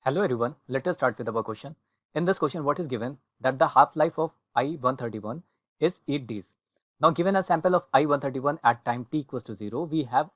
Hello everyone, let us start with our question. In this question, what is given? That the half-life of I-131 is 8 days. Now given a sample of I-131 at time t equals to 0, we have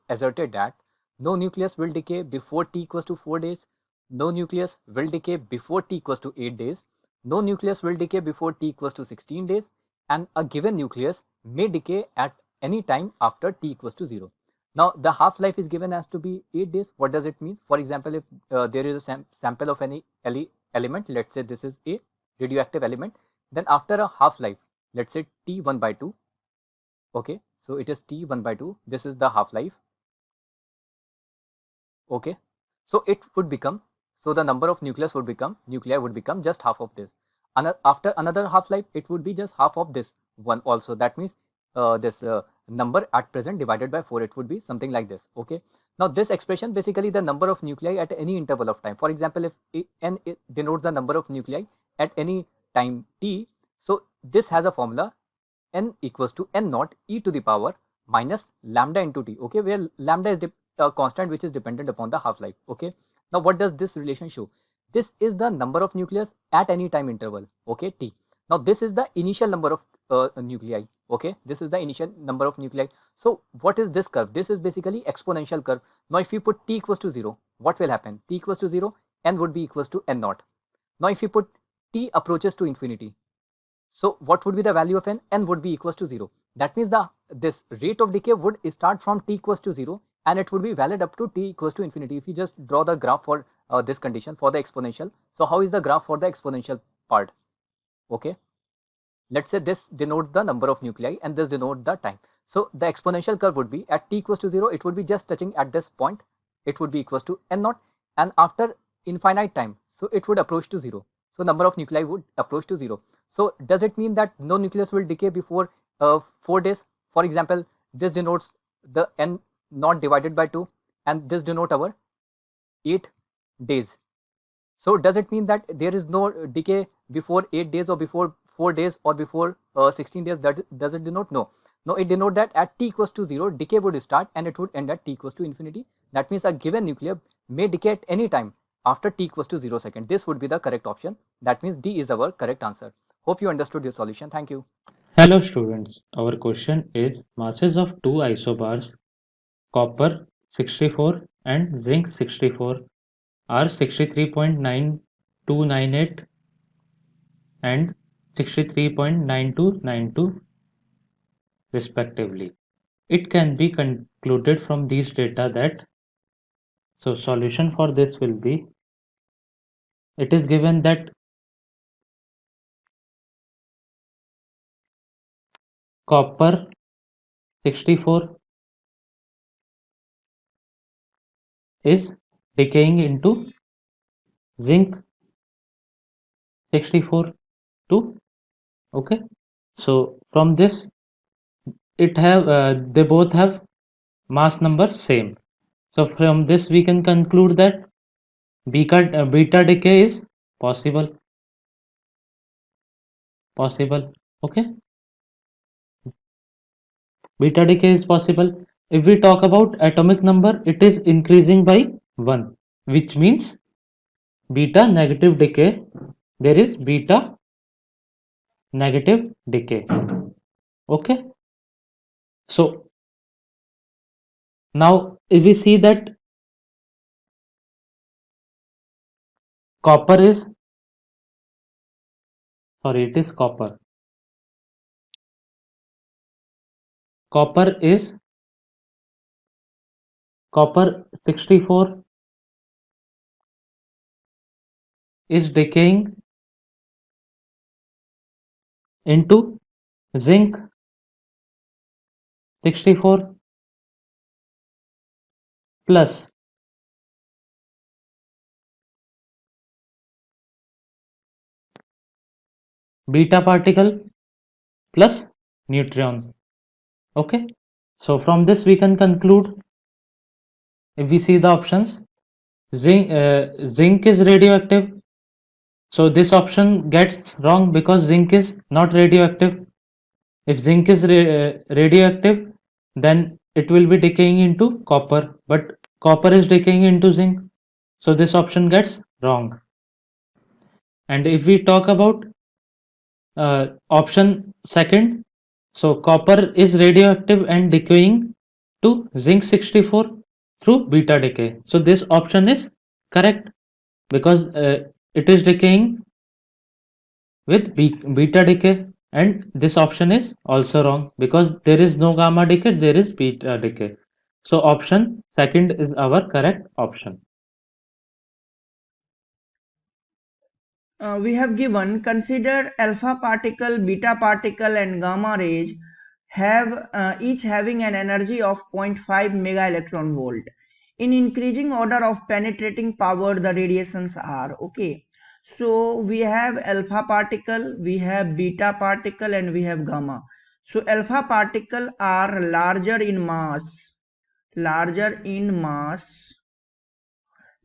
asserted that no nucleus will decay before t equals to 4 days, no nucleus will decay before t equals to 8 days, no nucleus will decay before t equals to 16 days, and a given nucleus may decay at any time after t equals to 0. Now the half-life is given as to be 8 days. What does it mean? For example, if there is a sample of any element, let's say this is a radioactive element, then after a half-life, let's say T1 by 2, okay, so it is T1 by 2, this is the half-life, okay, so it would become, so the number of nuclei would become just half of this. After another half-life, it would be just half of this one also. That means this number at present divided by 4, it would be something like this, okay. Now this expression basically the number of nuclei at any interval of time. For example, if n denotes the number of nuclei at any time t, so this has a formula n equals to n naught e to the power minus lambda into t, okay, where lambda is a constant which is dependent upon the half-life, okay. Now what does this relation show? This is the number of nucleus at any time interval, okay, t. Now this is the initial number of nuclei, okay, this is the initial number of nuclei. So what is this curve? This is basically exponential curve. Now if you put t equals to 0, what will happen? T equals to 0, n would be equals to n naught. Now if you put t approaches to infinity, so what would be the value of n? N would be equals to 0. That means this rate of decay would start from t equals to 0 and it would be valid up to t equals to infinity. If you just draw the graph for this condition for the exponential, so how is the graph for the exponential part? Okay, let's say this denotes the number of nuclei and this denotes the time. So the exponential curve would be at t equals to 0, it would be just touching at this point, it would be equals to n naught, and after infinite time, so it would approach to 0. So number of nuclei would approach to 0. So does it mean that no nucleus will decay before 4 days? For example, this denotes the n naught divided by 2 and this denote our 8 days. So does it mean that there is no decay before 8 days or before 4 days or before 16 days? Does it denote? No. No, it denote that at t equals to 0, decay would start and it would end at t equals to infinity. That means a given nucleus may decay at any time after t equals to 0 second. This would be the correct option. That means D is our correct answer. Hope you understood this solution. Thank you. Hello students, our question is masses of two isobars copper 64 and zinc 64 are 63.9298 and 63.9292 respectively. It can be concluded from these data that, so solution for this will be, it is given that copper 64 is decaying into zinc 64 too, okay. So from this they both have mass number same. So from this we can conclude that beta decay is possible. Okay, beta decay is possible. If we talk about atomic number, it is increasing by 1, which means beta negative decay. There is beta negative decay. Okay, so now if we see that copper is, sorry, it is copper is copper 64 is decaying into zinc 64 plus beta particle plus neutrons. Okay, so from this we can conclude, if we see the options, zinc is radioactive, so this option gets wrong because zinc is not radioactive. If zinc is radioactive, then it will be decaying into copper, but copper is decaying into zinc, So this option gets wrong. And if we talk about option second, so copper is radioactive and decaying to zinc 64 through beta decay. So this option is correct because it is decaying with beta decay, and this option is also wrong because there is no gamma decay, there is beta decay. So option second is our correct option. We have given consider alpha particle, beta particle and gamma rays have each having an energy of 0.5 mega electron volt. In increasing order of penetrating power the radiations are okay. So we have alpha particle, we have beta particle and we have gamma. So alpha particle are larger in mass,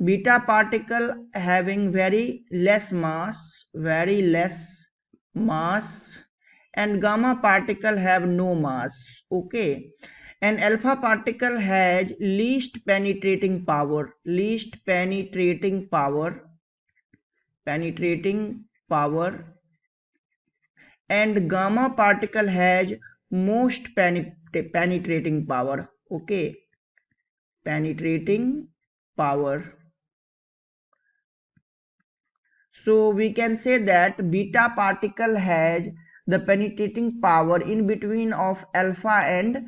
beta particle having very less mass, and gamma particle have no mass. Okay, and alpha particle has least penetrating power, and gamma particle has most penetrating power. Okay, penetrating power. So we can say that beta particle has the penetrating power in between of alpha and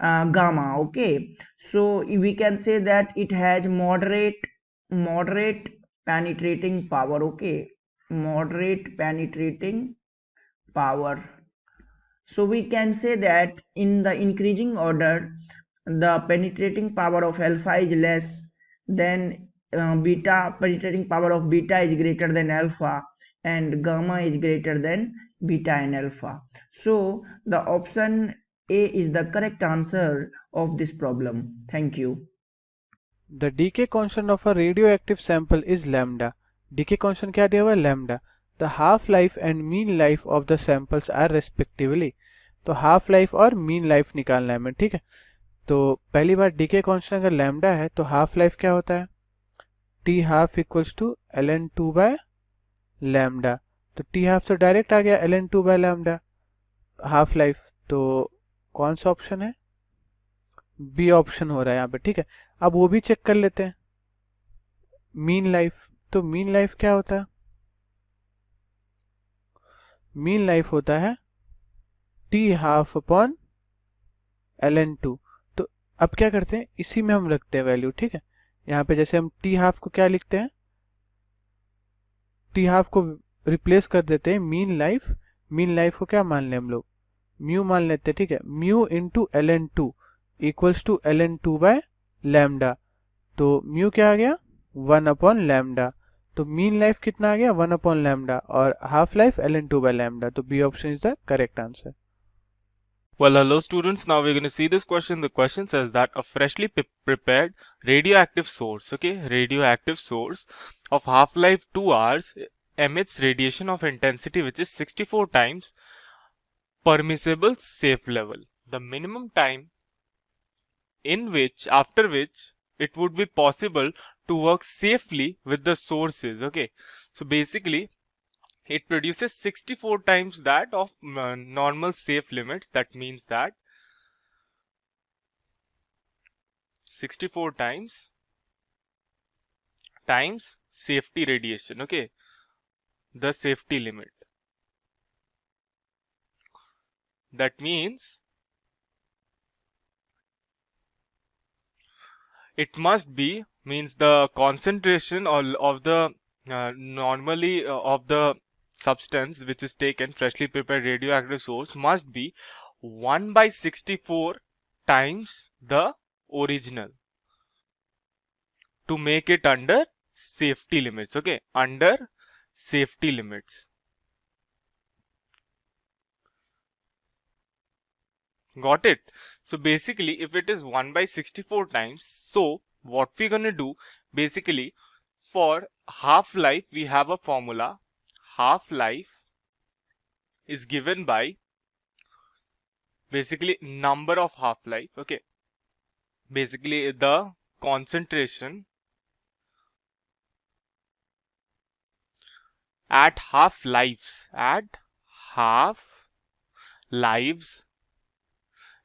gamma. Okay, so we can say that it has moderate penetrating power. Okay, moderate penetrating power. So we can say that in the increasing order, the penetrating power of alpha is less than beta. Penetrating power of beta is greater than alpha, and gamma is greater than beta and alpha. So the option A is the correct answer of this problem. Thank you. The decay constant of a radioactive sample is lambda. Decay constant क्या दिया हुआ है? Lambda. The half life and mean life of the samples are respectively. तो half life और mean life निकालना है हमें, ठीक है. तो पहली बार डीके कांस्टेंट अगर लैम्डा है तो हाफ लाइफ क्या होता है? T half equals to l n two by lambda. तो टी हाफ तो डायरेक्ट आ गया l n two by lambda. Half life तो कौन सा ऑप्शन है? बी ऑप्शन हो रहा है यहाँ पे, ठीक है. अब वो भी चेक कर लेते हैं. मीन लाइफ, तो मीन लाइफ क्या होता है? मीन लाइफ होता है T half upon l n two. तो अब क्या करते हैं, इसी में हम रखते हैं वैल्यू, ठीक है. यहाँ पे जैसे हम टी हाफ को क्या लिखते हैं, टी हाफ को रिप्लेस कर देते हैं मीन लाइफ. मीन लाइफ को क्या मान लें हम लोग? म्यू मान लेते हैं, ठीक है. Mu into l n two equals to l n two by lambda. तो म्यू क्या आ गया? 1 अपॉन लैम्डा. तो मीन लाइफ कितना आ गया? 1 अपॉन लैम्डा, और half life l n two by lambda. तो B option is the correct answer. Well, hello students. Now we're going to see this question. The question says that a freshly prepared radioactive source, okay, radioactive source of half-life 2 hours emits radiation of intensity which is 64 times permissible safe level. The minimum time after which it would be possible to work safely with the sources, okay. So basically it produces 64 times that of normal safe limits. That means that 64 times safety radiation, okay, the safety limit. That means it must be, means the concentration of the normally of the substance which is taken, freshly prepared radioactive source, must be 1 by 64 times the original to make it under safety limits, okay, under safety limits. Got it? So basically if it is 1 by 64 times, so what we're gonna do, basically for half-life we have a formula. Half-life is given by basically number of half-life, okay, basically the concentration at half lives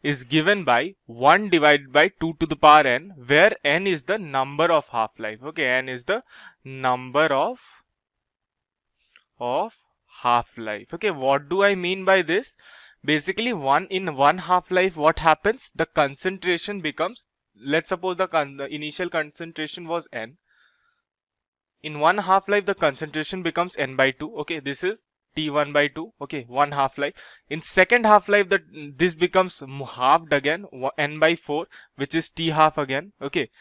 is given by 1 divided by 2 to the power n, where n is the number of half-life. Okay, n is the number of half-life. Okay, what do I mean by this? Basically, in one half-life, what happens? The concentration becomes, let's suppose the initial concentration was n. In one half-life, the concentration becomes n by 2. Okay, this is T1 by 2. Okay, one half-life. In second half-life, this becomes halved again, n by 4, which is T half again. Okay,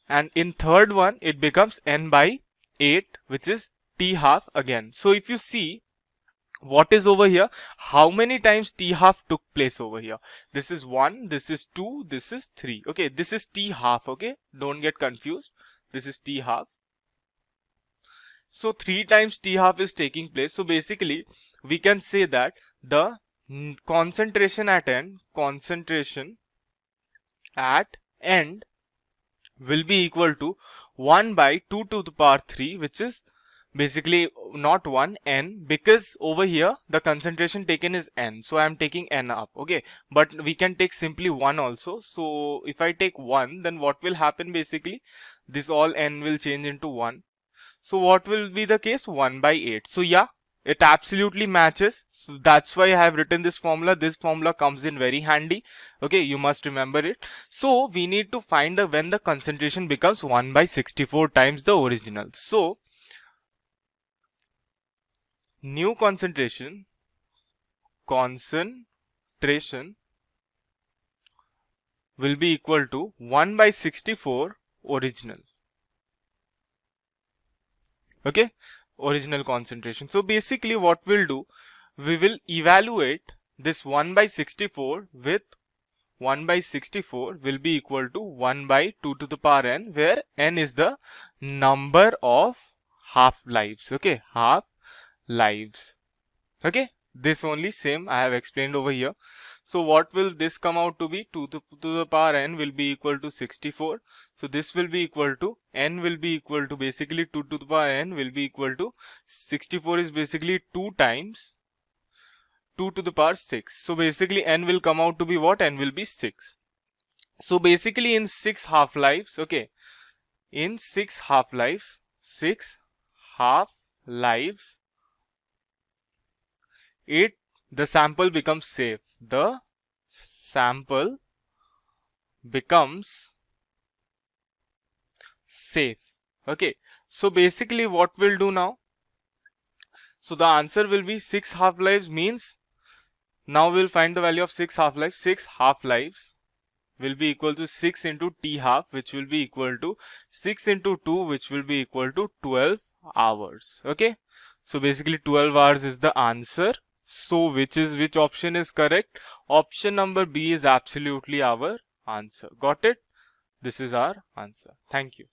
and in third one, it becomes n by 8, which is T half again. So if you see what is over here, how many times T half took place over here? This is 1, this is 2, this is 3. Okay, this is T half. Okay, don't get confused. This is T half. So 3 times T half is taking place. So basically, we can say that the concentration at end will be equal to 1 by 2 to the power 3, which is basically not 1, n, because over here the concentration taken is n. So I am taking n up. Okay, but we can take simply 1 also. So if I take 1, then what will happen? Basically, this all n will change into 1. So what will be the case? 1 by 8. So yeah, it absolutely matches. So that's why I have written this formula. This formula comes in very handy. Okay, you must remember it. So we need to find when the concentration becomes 1 by 64 times the original. So new concentration will be equal to 1 by 64 original. Okay, original concentration. So basically what we'll do, we will evaluate this 1 by 64 with 1 by 64 will be equal to 1 by 2 to the power n, where n is the number of half-lives. Okay, half-lives. Okay, this only same I have explained over here. So what will this come out to be? 2 to the power n will be equal to 64. So this will be equal to, n will be equal to basically 2 to the power n will be equal to 64 is basically 2 times 2 to the power 6. So basically n will come out to be what? N will be 6. So basically in 6 half-lives, okay, in 6 half-lives, the sample becomes safe. The sample becomes safe. Okay, so basically what we'll do now, so the answer will be 6 half-lives means, now we'll find the value of 6 half-lives. 6 half-lives will be equal to 6 into T half, which will be equal to 6 into 2, which will be equal to 12 hours. Okay, so basically 12 hours is the answer. So which option is correct? Option number B is absolutely our answer. Got it? This is our answer. Thank you.